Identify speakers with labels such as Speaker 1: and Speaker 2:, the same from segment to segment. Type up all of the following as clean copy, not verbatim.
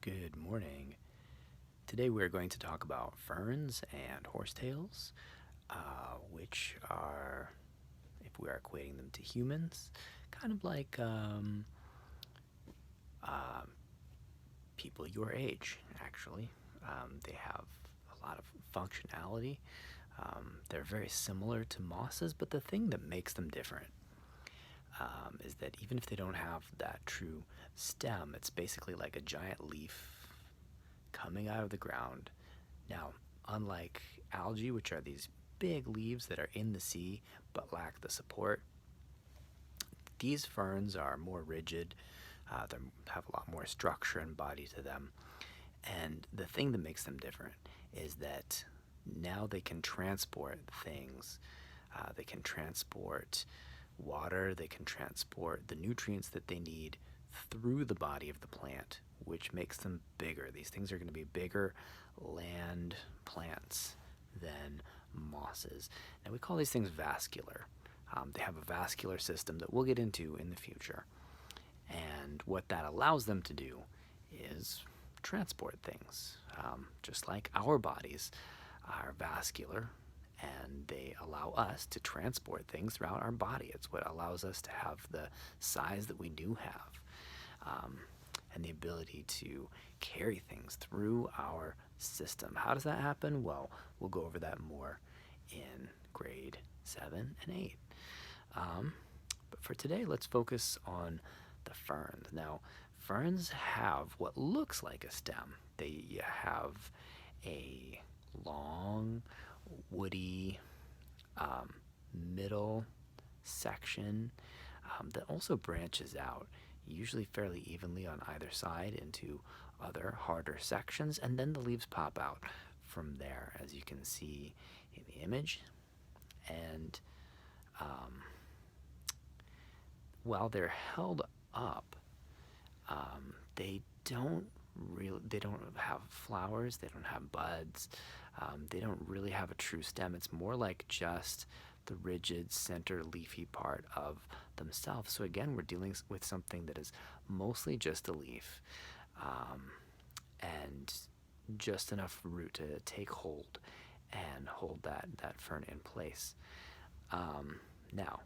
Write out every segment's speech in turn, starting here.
Speaker 1: Good morning. Today we're going to talk about ferns and horsetails, which are, if we are equating them to humans, kind of like uh, people your age, actually. They have a lot of functionality. They're very similar to mosses, but the thing that makes them different is that even if they don't have that true stem, it's basically like a giant leaf coming out of the ground. Now, unlike algae, which are these big leaves that are in the sea but lack the support, these ferns are more rigid. They have a lot more structure and body to them. And the thing that makes them different is that now they can transport things. They can transport water, they can transport the nutrients that they need through the body of the plant, which makes them bigger. These things are going to be bigger land plants than mosses. Now, we call these things vascular. They have a vascular system that we'll get into in the future. And what that allows them to do is transport things, just like our bodies are vascular, and they allow us to transport things throughout our body. It's what allows us to have the size that we do have, and the ability to carry things through our system. How does that happen? Well, we'll go over that more in grade 7 and 8. But for today, let's focus on the ferns. Now, ferns have what looks like a stem. They have a long, woody middle section that also branches out, usually fairly evenly on either side, into other harder sections, and then the leaves pop out from there, as you can see in the image. And while they're held up, they don't have flowers, they don't have buds, they don't really have a true stem. It's more like just the rigid center leafy part of themselves. So again, we're dealing with something that is mostly just a leaf, and just enough root to take hold and hold that fern in place. Now,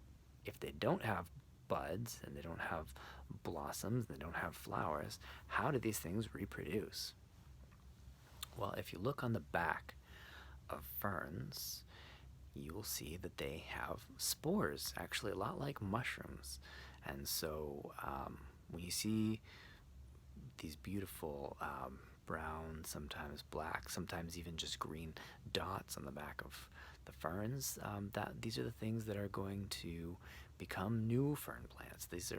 Speaker 1: if they don't have buds and they don't have blossoms, they don't have flowers, how do these things reproduce? Well, if you look on the back of ferns, you will see that they have spores, actually a lot like mushrooms. And so when you see these beautiful brown, sometimes black, sometimes even just green dots on the back of the ferns, these are the things that are going to become new fern plants. This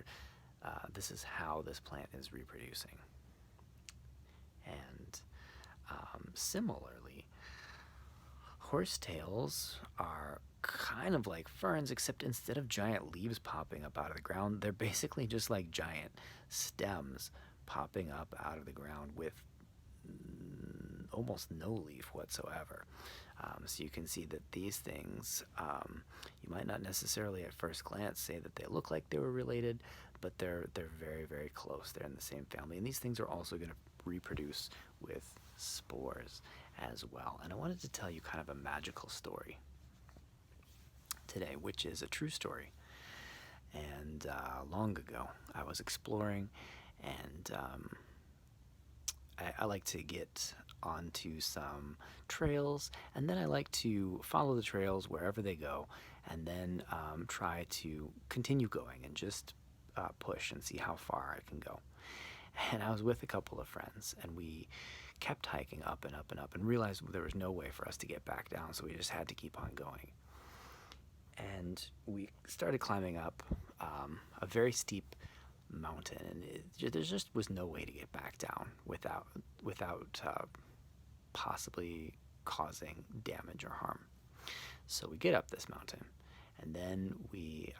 Speaker 1: is how this plant is reproducing. And similarly, horsetails are kind of like ferns, except instead of giant leaves popping up out of the ground, they're basically just like giant stems popping up out of the ground with almost no leaf whatsoever. So you can see that these things, you might not necessarily at first glance say that they look like they were related, but they're very, very close. They're in the same family. And these things are also going to reproduce with spores as well. And I wanted to tell you kind of a magical story today, which is a true story. And long ago, I was exploring, and I like to get onto some trails, and then I like to follow the trails wherever they go, and then try to continue going and just push and see how far I can go. And I was with a couple of friends, and we kept hiking up and up and up, and realized there was no way for us to get back down, so we just had to keep on going. And we started climbing up a very steep mountain, and there just was no way to get back down without possibly causing damage or harm. So we get up this mountain, and then we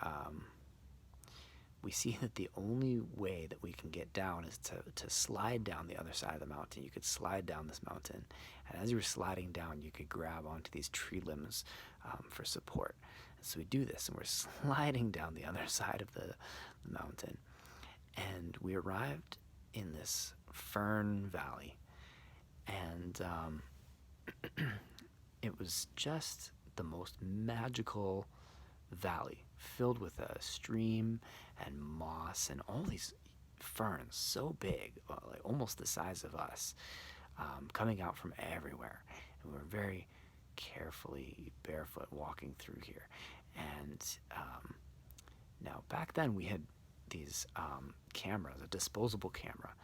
Speaker 1: see that the only way that we can get down is to slide down the other side of the mountain. You could slide down this mountain, and as you were sliding down, you could grab onto these tree limbs for support. And so we do this, and we're sliding down the other side of the mountain. And we arrived in this Fern Valley, and it was just the most magical valley filled with a stream and moss and all these ferns so big, like almost the size of us, coming out from everywhere. And we were very carefully barefoot walking through here. And now back then we had these cameras, a disposable camera,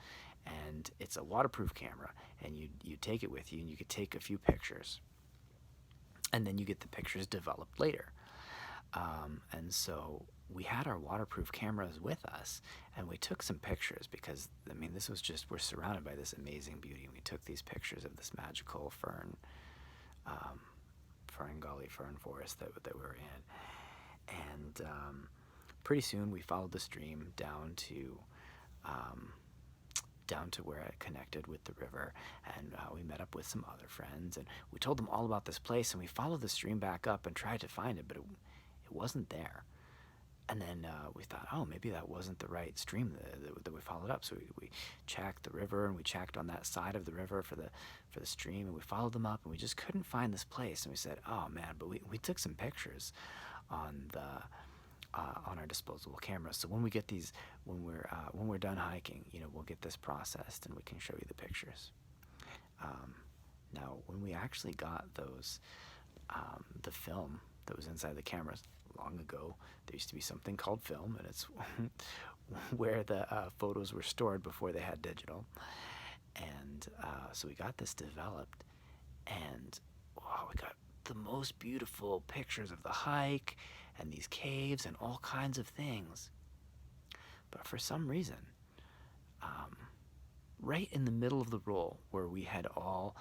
Speaker 1: and it's a waterproof camera, and you take it with you, and you could take a few pictures, and then you get the pictures developed later. And so we had our waterproof cameras with us, and we took some pictures because, I mean, this was just, we're surrounded by this amazing beauty. We took these pictures of this magical fern forest that we were in. And pretty soon we followed the stream down to where it connected with the river, and we met up with some other friends, and we told them all about this place, and we followed the stream back up and tried to find it, but it wasn't there. And then we thought, oh, maybe that wasn't the right stream that we followed up. So we checked the river, and we checked on that side of the river for the stream, and we followed them up, and we just couldn't find this place. And we said, oh man, but we took some pictures on our disposable cameras. So when we get these, when we're done hiking, we'll get this processed, and we can show you the pictures. Now, when we actually got those, the film that was inside the cameras long ago, there used to be something called film, and it's where the photos were stored before they had digital. And so we got this developed, and wow, we got the most beautiful pictures of the hike and these caves and all kinds of things. But for some reason, right in the middle of the roll where we all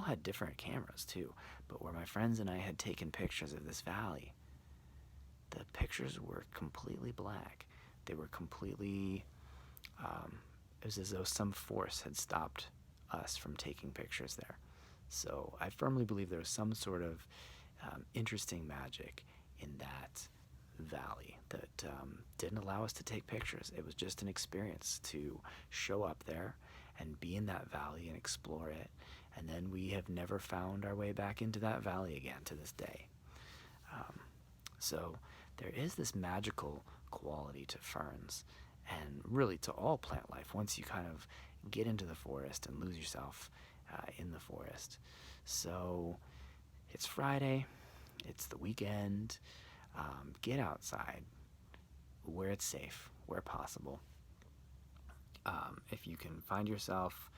Speaker 1: had different cameras too, but where my friends and I had taken pictures of this valley, the pictures were completely black. They were completely, it was as though some force had stopped us from taking pictures there. So I firmly believe there was some sort of interesting magic in that valley that didn't allow us to take pictures. It was just an experience to show up there and be in that valley and explore it. And then we have never found our way back into that valley again to this day. So there is this magical quality to ferns, and really to all plant life once you kind of get into the forest and lose yourself in the forest. So it's Friday, it's the weekend. Get outside where it's safe, where possible. If you can find yourself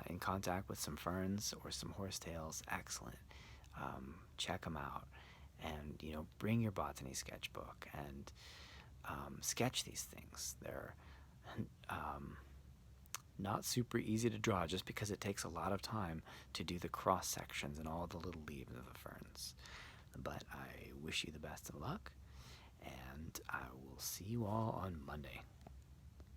Speaker 1: in contact with some ferns or some horsetails, excellent. Check them out, and bring your botany sketchbook and sketch these things. They're not super easy to draw, just because it takes a lot of time to do the cross sections and all the little leaves of the ferns. But I wish you the best of luck, and I will see you all on Monday.